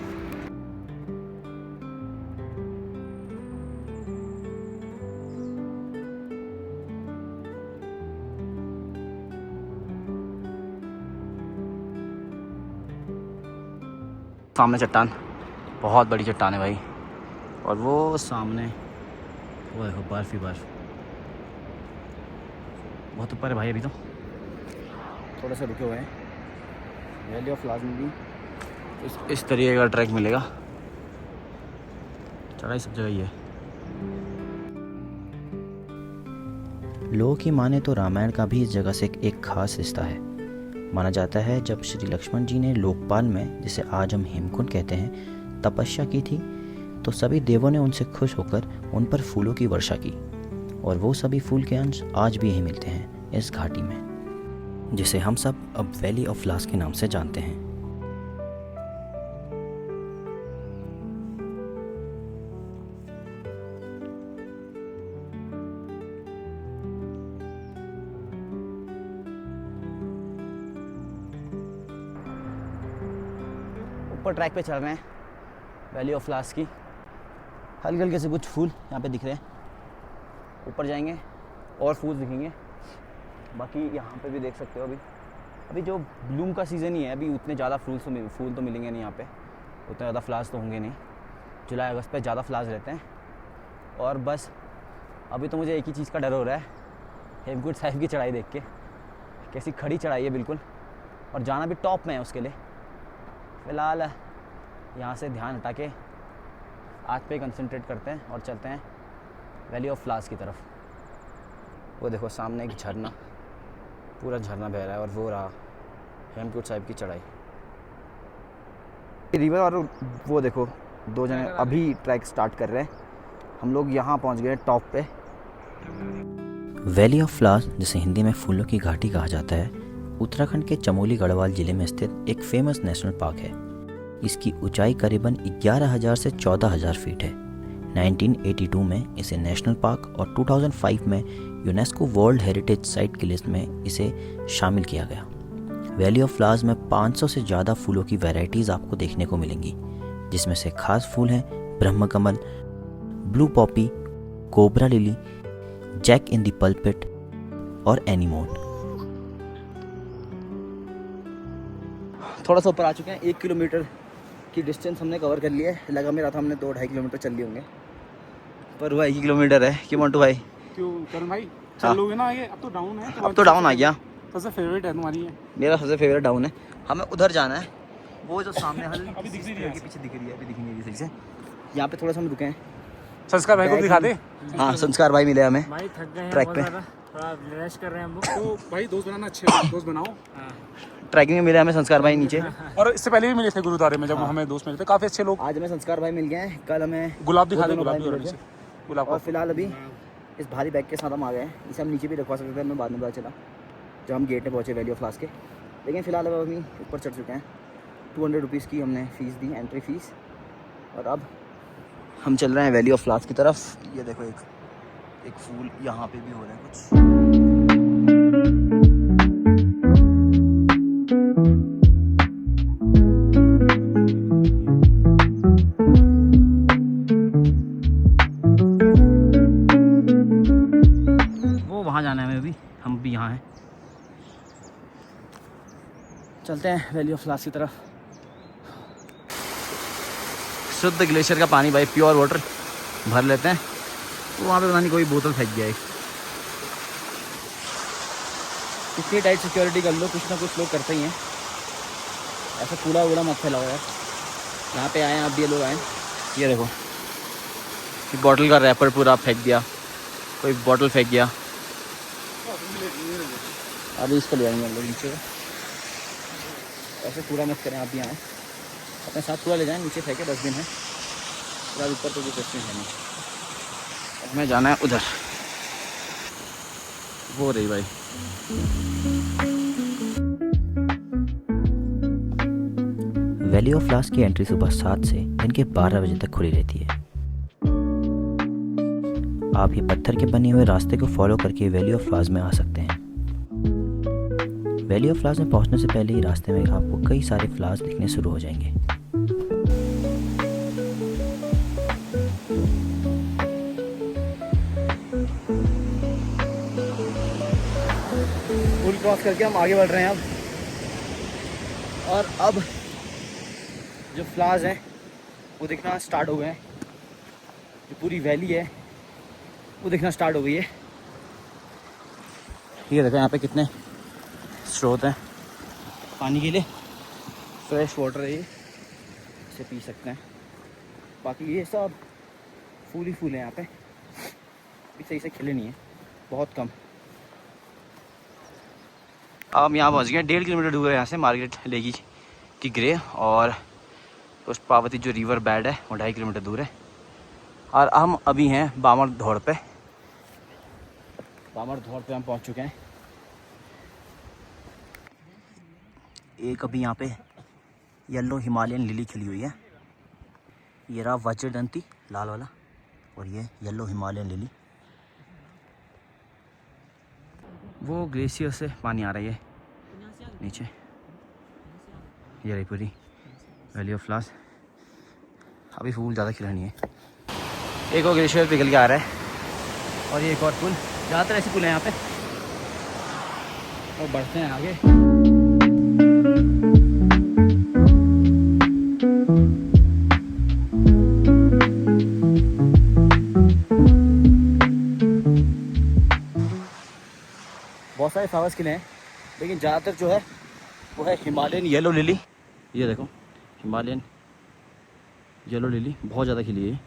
S2: सामने चट्टान, बहुत बड़ी चट्टान है भाई, और वो सामने वो देखो बर्फ़ ही बर्फ़, बहुत ऊपर है भाई। अभी तो थोड़ा सा रुके हुए हैं। वैली ऑफ फ्लावर्स में भी इस तरीके का ट्रैक मिलेगा, चढ़ाई सब जगह ही है।
S1: लोगों की माने तो रामायण का भी इस जगह से एक खास रिश्ता है। माना जाता है जब श्री लक्ष्मण जी ने लोकपाल में, जिसे आज हम हेमकुंड कहते हैं, तपस्या की थी, तो सभी देवों ने उनसे खुश होकर उन पर फूलों की वर्षा की, और वो सभी फूल के अंश आज भी यहीं मिलते हैं इस घाटी में, जिसे हम सब अब वैली ऑफ फ्लावर्स के नाम से जानते हैं।
S2: ऊपर ट्रैक पे चल रहे हैं वैली ऑफ फ्लावर्स की। हल्के हल्के से कुछ फूल यहाँ पे दिख रहे हैं। ऊपर जाएंगे और फूल दिखेंगे। बाकी यहाँ पे भी देख सकते हो, अभी जो ब्लूम का सीज़न ही है, अभी उतने ज़्यादा फूल तो मिलेंगे नहीं यहाँ पे, उतने ज़्यादा फ्लावर्स तो होंगे नहीं। जुलाई अगस्त पे ज़्यादा फ्लावर्स रहते हैं। और बस अभी तो मुझे एक ही चीज़ का डर हो रहा है, हेमकुंड साहिब की चढ़ाई देख के। कैसी खड़ी चढ़ाई है बिल्कुल, और जाना भी टॉप में है उसके लिए। फ़िलहाल यहाँ से ध्यान हटा के आज पे कंसंट्रेट करते हैं और चलते हैं वैली ऑफ फ्लावर्स की तरफ। वो देखो सामने एक झरना, पूरा झरना बह रहा है, और वो रहा हेमकुंड साहिब की चढ़ाई। रिवर, और वो देखो दो जने अभी ट्रैक स्टार्ट कर रहे हैं। हम लोग यहाँ पहुँच गए टॉप पे।
S1: वैली ऑफ फ्लावर्स, जिसे हिंदी में फूलों की घाटी कहा जाता है, उत्तराखंड के चमोली गढ़वाल जिले में स्थित एक फेमस नेशनल पार्क है। इसकी ऊंचाई करीबन 11,000 से 14,000 फीट है। 1982 में इसे नेशनल पार्क और 2005 में यूनेस्को वर्ल्ड हेरिटेज साइट की लिस्ट में इसे शामिल किया गया। वैली ऑफ फ्लावर्स में 500 से ज़्यादा फूलों की वैरायटीज़ आपको देखने को मिलेंगी, जिसमें से खास फूल हैं ब्रह्मकमल, blue poppy, cobra lily, jack in the pulpit और एनीमोन।
S2: थोड़ा सा ऊपर आ चुके हैं। 1 किलोमीटर की डिस्टेंस हमने कवर कर लिया है। लगा मेरा था हमने 2-2.5 किलोमीटर चल लिए होंगे, पर वो 1 किलोमीटर है। क्यों मंटू भाई?
S4: क्यों करण भाई, चल लोगे ना आगे? अब तो डाउन है।
S2: अब तो डाउन आ गया।
S4: सबसे फेवरेट है तुम्हारी है।
S2: मेरा सबसे फेवरेट डाउन है। हमें उधर जाना है, वो जो सामने
S4: अभी दिख नहीं रही है,
S2: पीछे दिख रही है, अभी दिख नहीं रही सही से। यहाँ पे थोड़ा सा हम रुके हैं।
S4: संस्कार भाई को दिखा दे।
S2: हाँ, संस्कार भाई मिले हमें
S3: भाई थक गए हैं
S2: ट्रैक
S3: बहुत
S2: पे।
S3: ज़्यादा।
S5: थोड़ा रिलैक्स कर रहे हैं हम लोग।
S4: तो भाई दोस्त बनाना अच्छे हैं, दोस्त बनाओ।
S2: ट्रैकिंग में मिले हमें संस्कार भाई नीचे।
S4: और इससे पहले भी मिले थे गुरुद्वारे में, जब हमें दोस्त मिले थे, काफ़ी अच्छे लोग।
S2: आज हमें संस्कार भाई मिल गए हैं, कल हमें
S4: गुलाब दिखा
S2: वो
S4: दे,
S2: दोनों
S4: गुलाब
S2: भाई
S4: भी
S2: मिले थे।
S4: गुलाब
S2: और
S4: का।
S2: फिलहाल अभी इस भारी बैग के साथ हम आ गए हैं। इसे हम नीचे भी रखवा सकते थे, हमें बाद में पता चला जब हम गेट पे पहुँचे वैली ऑफ फ्लावर्स के। लेकिन फ़िलहाल अब हम ऊपर चढ़ चुके हैं। 200 रुपीज़ की हमने फ़ीस दी, एंट्री फ़ीस। और अब हम चल रहे हैं वैली ऑफ फ्लावर्स की तरफ। ये देखो एक फूल यहाँ पे भी हो रहा है कुछ। वो वहाँ जाना है हमें, अभी हम भी यहाँ हैं। चलते हैं वैली ऑफ फ्लावर्स की तरफ। शुद्ध ग्लेशियर का पानी भाई, प्योर वाटर भर लेते हैं। तो वहाँ पे पता नहीं कोई बोतल फेंक गया है। कितनी टाइट सिक्योरिटी कर लो, कुछ ना कुछ लोग करते ही हैं। ऐसा कूड़ा वूड़ा मत फैलाओ यार। यहाँ पे आए, आप भी लोग आए। ये देखो, कि बॉटल का रैपर पूरा फेंक दिया, कोई बॉटल फेंक गया। अभी इसको ले आएंगे हम लोग नीचे। ऐसे कूड़ा मत करें आप भी आए, अपने साथ कूड़ा ले जाएं, नीचे फेंके, डस्टबिन है। फिलहाल ऊपर तो कुछ डस्टबिन है नहीं। हमें जाना है उधर, वो रही भाई।
S1: वैली ऑफ फ्लावर्स की एंट्री सुबह 7 से दिन के 12 बजे तक खुली रहती है। आप ये पत्थर के बने हुए रास्ते को फॉलो करके वैली ऑफ फ्लावर्स में आ सकते हैं। वैली ऑफ फ्लावर्स में पहुंचने से पहले ही रास्ते में आपको कई सारे फ्लावर्स दिखने शुरू हो जाएंगे।
S2: पुल क्रॉस करके हम आगे बढ़ रहे हैं अब। और अब जो फ्लावर्स हैं वो दिखना स्टार्ट हो गए हैं। जो पूरी वैली है वो दिखना स्टार्ट हो गई है। ये देखो यहाँ पे कितने स्रोत हैं पानी के लिए। फ्रेश वाटर है ये, इसे पी सकते हैं। बाकी ये सब फूल ही फूल हैं यहाँ पे, अभी सही से खिले नहीं है, बहुत कम। अब हम यहाँ पहुँच गए, 1.5 किलोमीटर दूर है यहाँ से मार्केट लेगी की ग्रे। और पुष्पावती जो रिवर बेड है वो 2.5 किलोमीटर दूर है। और हम अभी हैं बामर धौड़ पे। बामर धौड़ पे हम पहुँच चुके हैं। एक अभी यहाँ पे येलो हिमालयन लिली खिली हुई है। ये रहा वज्रदंती लाल वाला, और ये येलो हिमालयन लिली। वो ग्लेशियर से पानी आ रही है नीचे। ये रही पूरी वैली ऑफ फ्लावर्स। अभी फूल ज़्यादा खिला नहीं है। एक और ग्लेशियर पिघल के आ रहा है, और ये एक और पुल। ज़्यादातर ऐसे पुल हैं यहाँ पे। और बढ़ते हैं आगे। बहुत सारे फ्लावर्स खिले हैं, लेकिन ज़्यादातर जो है वो है हिमालयन येलो लिली। ये देखो, हिमालयन येलो लिली बहुत ज़्यादा खिली है।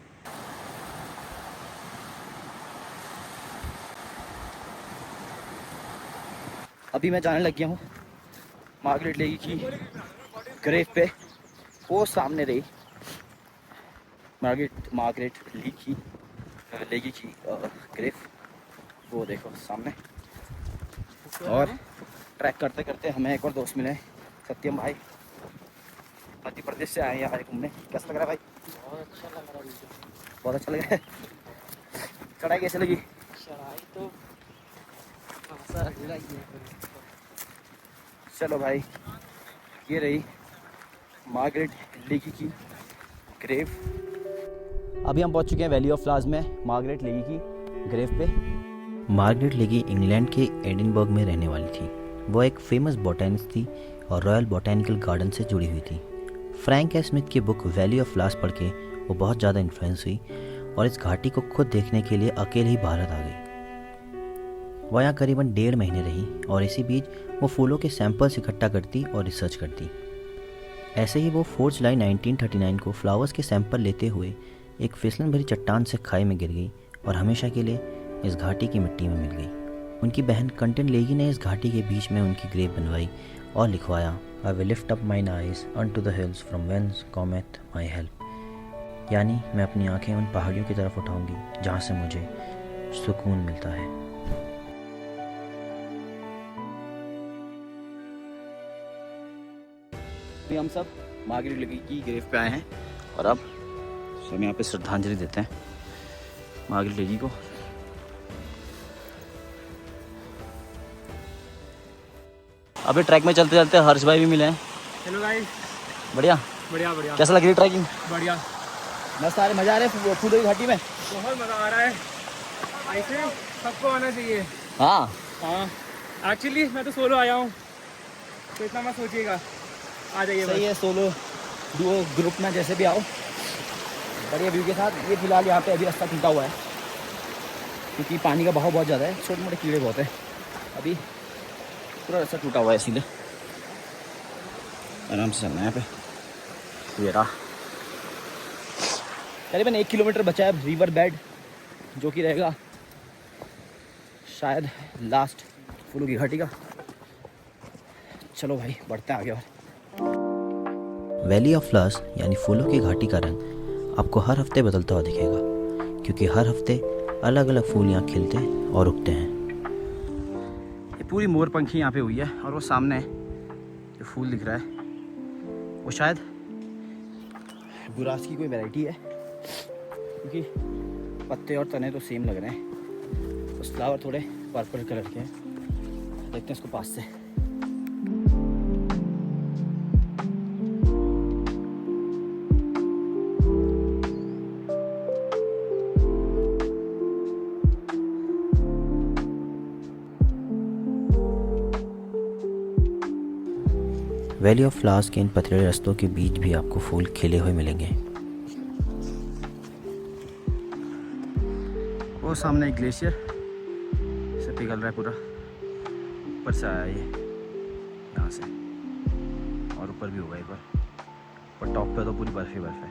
S2: अभी मैं जाने लग गया हूँ मार्गरेट लेगी की ग्रेव पे। वो सामने रही मार्गरेट लेगी की ग्रेव, वो देखो सामने। और ट्रैक करते करते हमें एक और दोस्त मिले, सत्यम भाई, मध्य प्रदेश से आए हैं यहाँ घूमने। कैसा लग रहा है भाई?
S5: बहुत अच्छा लग रहा है।
S2: बहुत अच्छा लग रहा है। चढ़ाई कैसे लगी?
S5: चढ़ाई तो
S2: चलो भाई, ये रही मार्गरेट लेगी की ग्रेव। अभी हम पहुंच चुके हैं वैली ऑफ फ्लावर्स में मार्गरेट लेगी की ग्रेव पे।
S1: मार्गरेट लेगी इंग्लैंड के एडिनबर्ग में रहने वाली थी। वो एक फेमस बॉटैनिस्ट थी और रॉयल बॉटैनिकल गार्डन से जुड़ी हुई थी। फ्रैंक ए स्मिथ की बुक वैली ऑफ फ्लावर्स पढ़ के वो बहुत ज़्यादा इन्फ्लुएंस हुई और इस घाटी को खुद देखने के लिए अकेले ही भारत आ गई। वह यहाँ करीबन 1.5 महीने रही और इसी बीच वो फूलों के सैंपल्स इकट्ठा करती और रिसर्च करती। ऐसे ही वो 4 जुलाई 1939 को फ्लावर्स के सैंपल लेते हुए एक फिसलन भरी चट्टान से खाई में गिर गई और हमेशा के लिए इस घाटी की मिट्टी में मिल गई। उनकी बहन कंटेन लेगी ने इस घाटी के बीच में उनकी ग्रेव बनवाई और लिखवाया, I will lift up mine eyes unto the hills from whence cometh my help. यानी मैं अपनी आंखें उन पहाड़ियों की तरफ उठाऊंगी जहाँ से मुझे सुकून मिलता है।
S2: अभी हम सब मार्गरेट लेडी की ग्रेव पे आए हैं और अब हम यहाँ पे श्रद्धांजलि देते हैं मार्गरेट लेडी को। अभी ट्रैक में चलते चलते हर्ष भाई भी मिले हैं।
S4: हेलो गाइस,
S2: बढ़िया
S4: बढ़िया बढ़िया
S2: कैसा लग रही है ट्रैकिंग?
S4: बढ़िया,
S2: मस्त आ रहे, मजा आ रहा है फूलों की घाटी में।
S4: बहुत मज़ा आ रहा है। ऐसे सबको आना चाहिए।
S2: हाँ
S4: हाँ, एक्चुअली मैं तो सोलो आया हूँ, तो इतना मत सोचिएगा, आ जाइए
S2: सही है। सोलो डुओ ग्रुप में जैसे भी आओ, बढ़िया व्यू के साथ। ये फिलहाल यहाँ पे अभी रास्ता टूटा हुआ है क्योंकि पानी का बहाव बहुत ज़्यादा है, छोटे मोटे कीड़े बहुत हैं। अभी पूरा रास्ता टूटा हुआ है, इसीलिए आराम से चलना है यहाँ पे। ये रहा करीबन 1 किलोमीटर बचा है रिवर बेड, जो कि रहेगा शायद लास्ट फूलों की घाटी का। चलो भाई बढ़ते हैं आगे। और
S1: वैली ऑफ फ्लावर्स यानी फूलों की घाटी का रंग आपको हर हफ्ते बदलता हुआ दिखेगा, क्योंकि हर हफ्ते अलग अलग फूल यहाँ खिलते और उगते हैं।
S2: ये पूरी मोरपंखी यहाँ पे हुई है और वो सामने जो फूल दिख रहा है वो शायद बुरास की कोई वैरायटी है, क्योंकि पत्ते और तने तो सेम लग रहे हैं। उस फ्लावर थोड़े पर्पल कलर के हैं। देखते हैं इसको पास से।
S1: वैली ऑफ फ्लावर्स के इन पथरीले रास्तों के बीच भी आपको फूल खिले हुए मिलेंगे।
S2: वो सामने एक ग्लेशियर से पिघल रहा है पूरा, ऊपर से आया ये यहाँ से, और ऊपर भी होगा एक बार, पर टॉप पे तो पूरी बर्फ ही बर्फ है।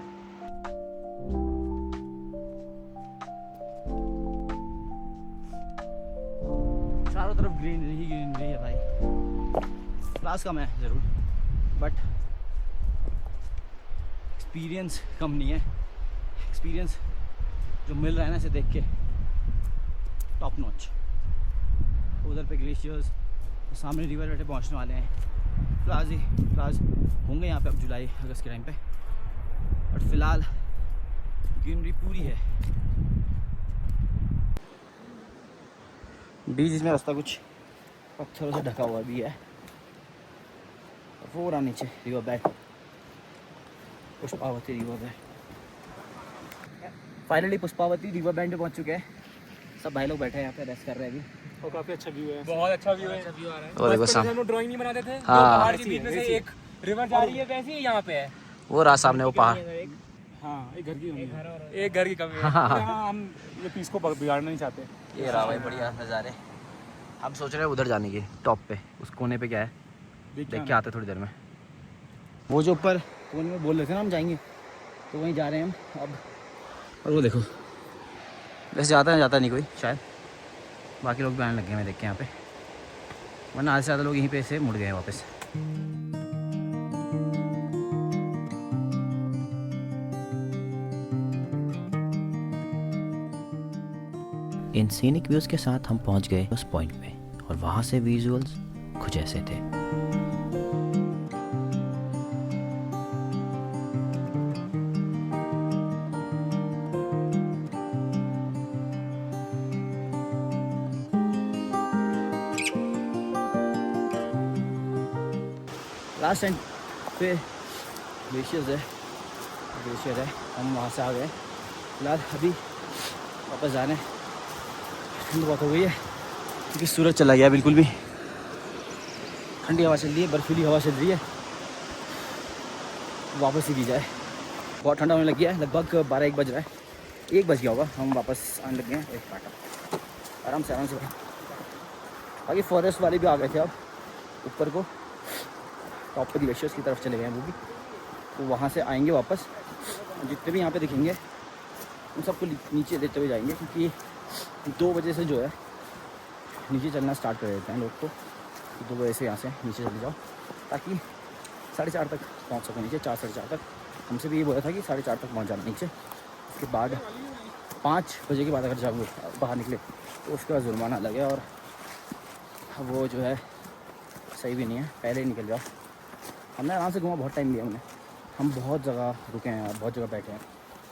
S2: चारों तरफ ग्रीनरी ही ग्रीनरी है भाई। क्लास कम है ज़रूर, बट एक्सपीरियंस कम नहीं है। एक्सपीरियंस जो मिल रहा है ना इसे देख के, टॉप नॉच। उधर पे ग्लेशियर्स, सामने रिवर बैठे पहुंचने वाले हैं। फ्लावर्स होंगे यहाँ पे अब जुलाई अगस्त के टाइम पे, बट फिलहाल ग्रीनरी पूरी है। बीच में रास्ता कुछ पत्थरों से ढका हुआ भी है। वो रहा नीचे river bed, Pushpavati river bed. Finally Pushpavati river bed पे पहुंच चुके हैं। सब भाई लोग बैठे हैं यहाँ पे, रेस्ट कर रहे हैं अभी।
S4: और काफ़ी अच्छा व्यू है, बहुत अच्छा व्यू है।
S2: वो देखो सामने,
S4: हम लोग ड्राइंग नहीं बनाते थे,
S2: हाँ।
S4: पहाड़ के बीच में से एक रिवर जा रही है, वैसे ही यहाँ पे है।
S2: वो रहा सामने वो पहाड़।
S4: हाँ, एक घर की कमी है। यहाँ हम ये पीस को बिगाड़ना नहीं चाहते।
S2: ये रहा भाई बढ़िया नज़ारे। हम सोच रहे हैं उधर जाने की, टॉप पे उस कोने पे क्या है देख के आते थोड़ी देर में। वो जो ऊपर कोने में बोल रहे थे ना हम जाएंगे, तो वहीं जा रहे हैं हम अब। और वो देखो, वैसे जाता नहीं कोई शायद, बाकी लोग भी आने लगे हैं मैं देख के यहाँ पे, वरना आधे से ज़्यादा लोग यहीं पे से मुड़ गए हैं वापस।
S1: इन सीनिक व्यूज़ के साथ हम पहुंच गए उस पॉइंट पे, और वहाँ से विजुअल्स कुछ ऐसे थे।
S2: लास्ट टाइम पे ग्लेशियर है, हम वहाँ से आ गए। फिलहाल अभी वापस जाने, ठंड बहुत हो गई है क्योंकि सूरज चला गया। बिल्कुल भी ठंडी हवा चल रही है, बर्फीली हवा चल रही है। वापस ही की जाए, बहुत ठंडा होने लग गया है। लगभग 12-1 बज रहा है, 1 बज गया होगा। हम वापस आने लगे हैं। एक काटा आराम से बाकी फॉरेस्ट वाले भी आ गए थे अब ऊपर को, टॉप पे ग्लेशियर्स की तरफ चले गए हैं वो भी, तो वहाँ से आएंगे वापस। जितने भी यहाँ पे दिखेंगे उन सबको नीचे देते हुए जाएंगे, क्योंकि 2 बजे से जो है नीचे चलना स्टार्ट कर देते हैं लोग को कि तो वो ऐसे यहाँ से नीचे चले जाओ ताकि 4:30 तक पहुँच सको नीचे, 4 साढ़े 4 तक। हमसे भी ये बोला था कि 4:30 तक पहुँच जाना नीचे। उसके बाद 5 बजे के बाद अगर जाओगे बाहर निकले तो उसके बाद जुर्माना अलग है और वो जो है सही भी नहीं है, पहले ही निकल जाओ। हमने आराम से घूमा, बहुत टाइम लिया हमने, हम बहुत जगह रुके हैं, बहुत जगह बैठे हैं,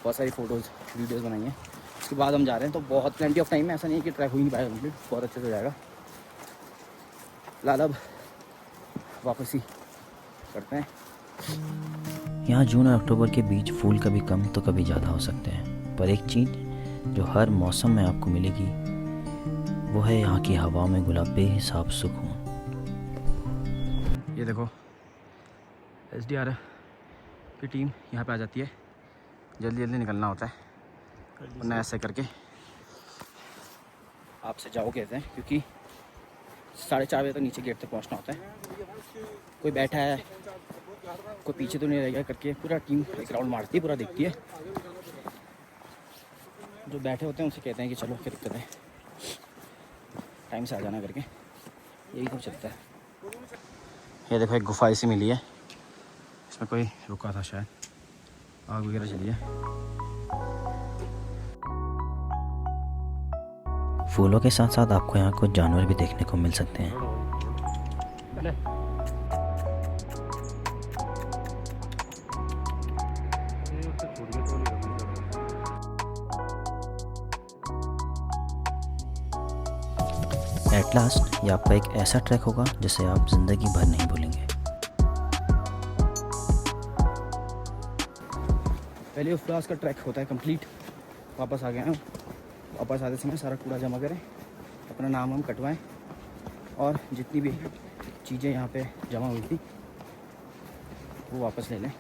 S2: बहुत सारी फ़ोटोज़ वीडियोज़ बनाई हैं। उसके बाद हम जा रहे हैं तो बहुत प्लेंटी ऑफ टाइम है, ऐसा नहीं है कि ट्रैक हो ही नहीं पाएगा कंप्लीट, बहुत अच्छे से हो जाएगा। फिलहाल अब वापस ही करते हैं।
S1: यहाँ जून और अक्टूबर के बीच फूल कभी कम तो कभी ज़्यादा हो सकते हैं, पर एक चीज़ जो हर मौसम में आपको मिलेगी वो है यहाँ की हवा में गुलाब बेहिसाब सुकून।
S2: ये देखो SDRF की टीम यहाँ पे आ जाती है, जल्दी जल्दी निकलना होता है वरना ऐसे करके आपसे जाओ कहते हैं, क्योंकि 4:30 बजे तक नीचे गेट तक पहुँचना होता है। कोई बैठा है, कोई पीछे तो नहीं रहेगा करके पूरा टीम एक राउंड मारती है, पूरा देखती है। जो बैठे होते हैं उनसे कहते हैं कि चलो क्या दिक्कत है, टाइम से आ जाना करके, यही सब चलता है। ये देखो एक गुफा ऐसी मिली है, इसमें कोई रुका था शायद, आग वगैरह चली है।
S1: फूलों के साथ साथ आपको यहाँ कुछ जानवर भी देखने को मिल सकते हैं। एट लास्ट ये आपका एक ऐसा ट्रैक होगा जिसे आप ज़िंदगी भर नहीं भूलेंगे।
S2: पहले उपरास का ट्रैक होता है कंप्लीट। वापस आ गए हैं, वापस आते समय सारा कूड़ा जमा करें, अपना नाम हम कटवाएं और जितनी भी चीज़ें यहाँ पे जमा हुई थी वो वापस ले लें।